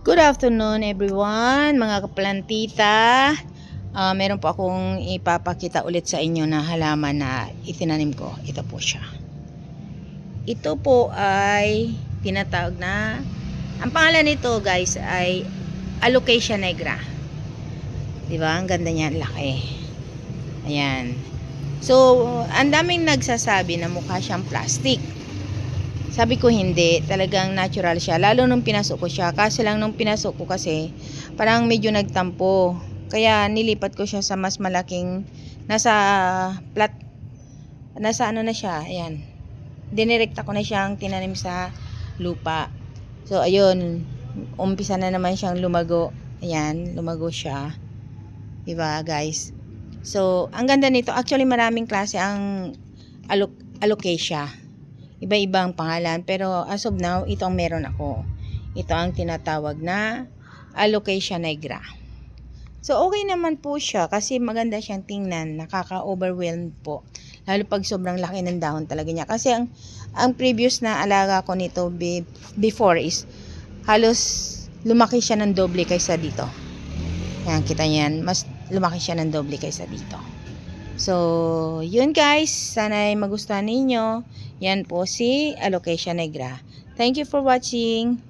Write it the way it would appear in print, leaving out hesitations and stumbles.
Good afternoon everyone, mga kaplantita. Meron po akong ipapakita ulit sa inyo na halaman na itinanim ko. Ito po siya. Ito po ay tinatawag na, ang pangalan nito guys ay Alocasia nigra. Diba? Ang ganda niya, laki. Ayan. So, ang daming nagsasabi na mukha siyang plastic. Sabi ko hindi, talagang natural siya. Lalo nung pinasok ko siya. Kasi lang nung pinasok ko kasi, parang medyo nagtampo. Kaya nilipat ko siya sa mas malaking, nasa ano na siya, ayan. Dinirekta ko na siyang tinanim sa lupa. So, ayun, umpisa na naman siyang lumago. Ayan, lumago siya. Diba, guys? So, ang ganda nito. Actually, maraming klase ang alocasia. Iba-ibang pangalan, pero as of now, ito ang meron ako. Ito ang tinatawag na Alocasia nigra. So, okay naman po siya kasi maganda siyang tingnan. Nakaka-overwhelm po. Lalo pag sobrang laki ng dahon talaga niya. Kasi ang previous na alaga ko nito before is halos lumaki siya ng doble kaysa dito. Yan, kita niyan. Mas lumaki siya ng doble kaysa dito. So, yun guys. Sana ay magustuhan ninyo. Yan po si Alocasia nigra. Thank you for watching.